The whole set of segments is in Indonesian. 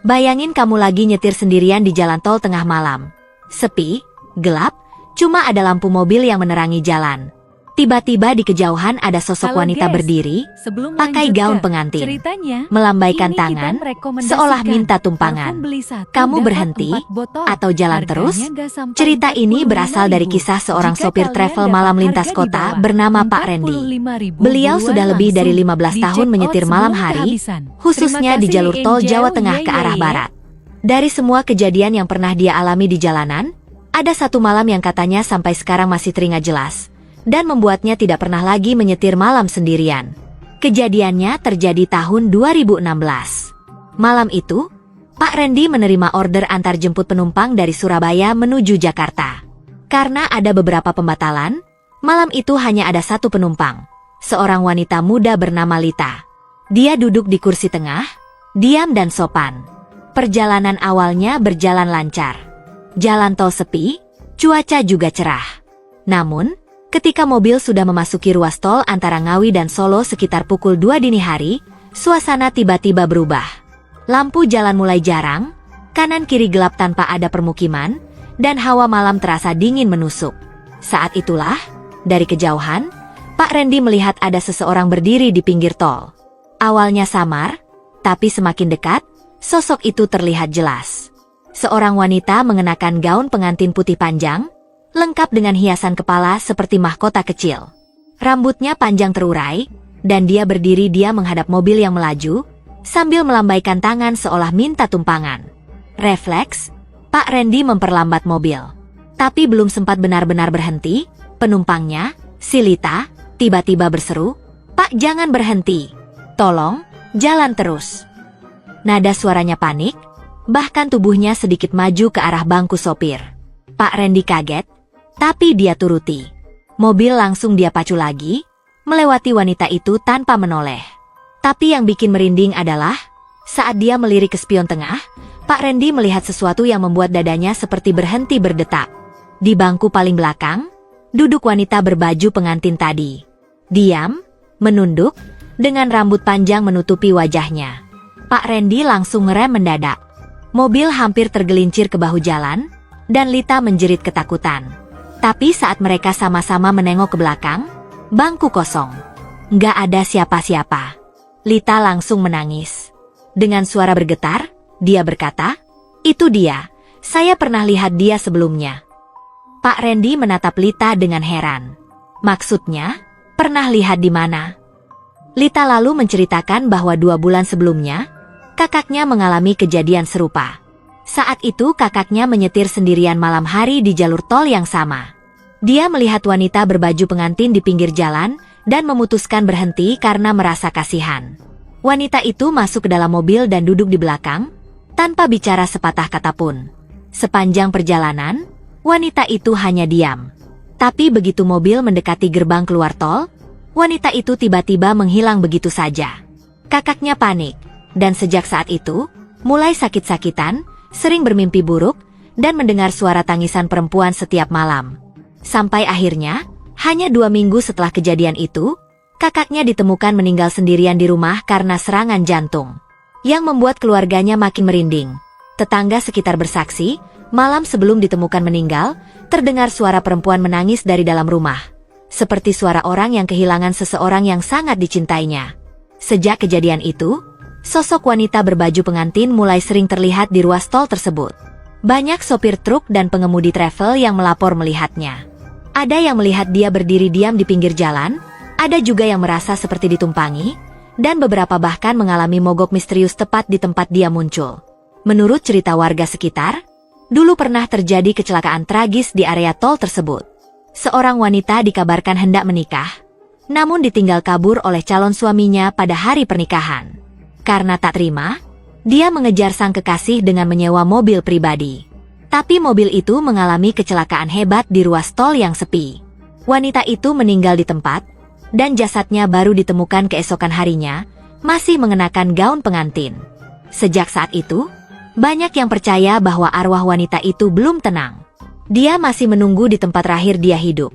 Bayangin kamu lagi nyetir sendirian di jalan tol tengah malam. Sepi, gelap, cuma ada lampu mobil yang menerangi jalan. Tiba-tiba di kejauhan ada sosok wanita berdiri, pakai gaun pengantin, melambaikan tangan, seolah minta tumpangan. Kamu berhenti, atau jalan terus? Cerita ini berasal dari kisah seorang sopir travel malam lintas kota bernama Pak Randy. Beliau sudah lebih dari 15 tahun menyetir malam hari, khususnya di jalur tol Jawa Tengah ke arah barat. Dari semua kejadian yang pernah dia alami di jalanan, ada satu malam yang katanya sampai sekarang masih teringat jelas, dan membuatnya tidak pernah lagi menyetir malam sendirian. Kejadiannya terjadi tahun 2016. Malam itu, Pak Randy menerima order antar jemput penumpang dari Surabaya menuju Jakarta. Karena ada beberapa pembatalan, malam itu hanya ada satu penumpang, seorang wanita muda bernama Lita. Dia duduk di kursi tengah, diam dan sopan. Perjalanan awalnya berjalan lancar. Jalan tol sepi, cuaca juga cerah. Namun, ketika mobil sudah memasuki ruas tol antara Ngawi dan Solo sekitar pukul 2 dini hari, suasana tiba-tiba berubah. Lampu jalan mulai jarang, kanan-kiri gelap tanpa ada permukiman, dan hawa malam terasa dingin menusuk. Saat itulah, dari kejauhan, Pak Randy melihat ada seseorang berdiri di pinggir tol. Awalnya samar, tapi semakin dekat, sosok itu terlihat jelas. Seorang wanita mengenakan gaun pengantin putih panjang, lengkap dengan hiasan kepala seperti mahkota kecil. Rambutnya panjang terurai, dan dia berdiri diam menghadap mobil yang melaju, sambil melambaikan tangan seolah minta tumpangan. Refleks, Pak Randy memperlambat mobil. Tapi belum sempat benar-benar berhenti, penumpangnya, si Lita, tiba-tiba berseru, "Pak, jangan berhenti. Tolong, jalan terus." Nada suaranya panik, bahkan tubuhnya sedikit maju ke arah bangku sopir. Pak Randy kaget, tapi dia turuti. Mobil langsung dia pacu lagi, melewati wanita itu tanpa menoleh. Tapi yang bikin merinding adalah, saat dia melirik ke spion tengah, Pak Randy melihat sesuatu yang membuat dadanya seperti berhenti berdetak. Di bangku paling belakang, duduk wanita berbaju pengantin tadi. Diam, menunduk, dengan rambut panjang menutupi wajahnya. Pak Randy langsung ngerem mendadak. Mobil hampir tergelincir ke bahu jalan, dan Lita menjerit ketakutan. Tapi saat mereka sama-sama menengok ke belakang, bangku kosong. Nggak ada siapa-siapa. Lita langsung menangis. Dengan suara bergetar, dia berkata, "Itu dia, saya pernah lihat dia sebelumnya." Pak Randy menatap Lita dengan heran. Maksudnya, pernah lihat di mana? Lita lalu menceritakan bahwa 2 bulan sebelumnya, kakaknya mengalami kejadian serupa. Saat itu kakaknya menyetir sendirian malam hari di jalur tol yang sama. Dia melihat wanita berbaju pengantin di pinggir jalan dan memutuskan berhenti karena merasa kasihan. Wanita itu masuk ke dalam mobil dan duduk di belakang, tanpa bicara sepatah kata pun. Sepanjang perjalanan, wanita itu hanya diam. Tapi begitu mobil mendekati gerbang keluar tol, wanita itu tiba-tiba menghilang begitu saja. Kakaknya panik, dan sejak saat itu, mulai sakit-sakitan, sering bermimpi buruk, dan mendengar suara tangisan perempuan setiap malam. Sampai akhirnya, hanya 2 minggu setelah kejadian itu, kakaknya ditemukan meninggal sendirian di rumah karena serangan jantung. Yang membuat keluarganya makin merinding. Tetangga sekitar bersaksi, malam sebelum ditemukan meninggal, terdengar suara perempuan menangis dari dalam rumah. Seperti suara orang yang kehilangan seseorang yang sangat dicintainya. Sejak kejadian itu, sosok wanita berbaju pengantin mulai sering terlihat di ruas tol tersebut. Banyak sopir truk dan pengemudi travel yang melapor melihatnya. Ada yang melihat dia berdiri diam di pinggir jalan, ada juga yang merasa seperti ditumpangi, dan beberapa bahkan mengalami mogok misterius tepat di tempat dia muncul. Menurut cerita warga sekitar, dulu pernah terjadi kecelakaan tragis di area tol tersebut. Seorang wanita dikabarkan hendak menikah, namun ditinggal kabur oleh calon suaminya pada hari pernikahan. Karena tak terima, dia mengejar sang kekasih dengan menyewa mobil pribadi. Tapi mobil itu mengalami kecelakaan hebat di ruas tol yang sepi. Wanita itu meninggal di tempat, dan jasadnya baru ditemukan keesokan harinya, masih mengenakan gaun pengantin. Sejak saat itu, banyak yang percaya bahwa arwah wanita itu belum tenang. Dia masih menunggu di tempat terakhir dia hidup.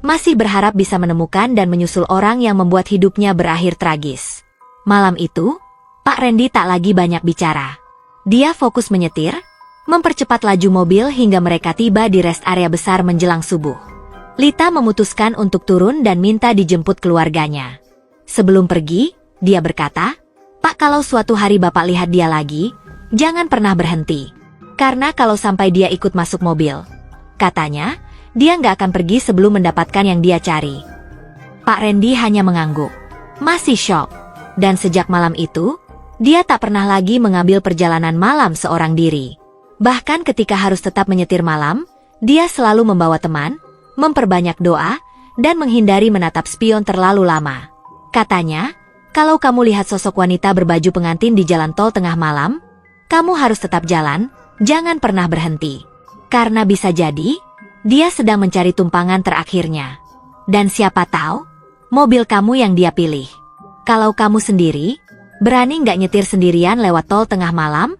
Masih berharap bisa menemukan dan menyusul orang yang membuat hidupnya berakhir tragis. Malam itu, Pak Randy tak lagi banyak bicara. Dia fokus menyetir, mempercepat laju mobil hingga mereka tiba di rest area besar menjelang subuh. Lita memutuskan untuk turun dan minta dijemput keluarganya. Sebelum pergi, dia berkata, "Pak, kalau suatu hari Bapak lihat dia lagi, jangan pernah berhenti. Karena kalau sampai dia ikut masuk mobil," katanya, "dia nggak akan pergi sebelum mendapatkan yang dia cari." Pak Randy hanya mengangguk, masih syok. Dan sejak malam itu, dia tak pernah lagi mengambil perjalanan malam seorang diri. Bahkan ketika harus tetap menyetir malam, dia selalu membawa teman, memperbanyak doa, dan menghindari menatap spion terlalu lama. Katanya, kalau kamu lihat sosok wanita berbaju pengantin di jalan tol tengah malam, kamu harus tetap jalan, jangan pernah berhenti. Karena bisa jadi, dia sedang mencari tumpangan terakhirnya. Dan siapa tahu, mobil kamu yang dia pilih. Kalau kamu sendiri, berani nggak nyetir sendirian lewat tol tengah malam?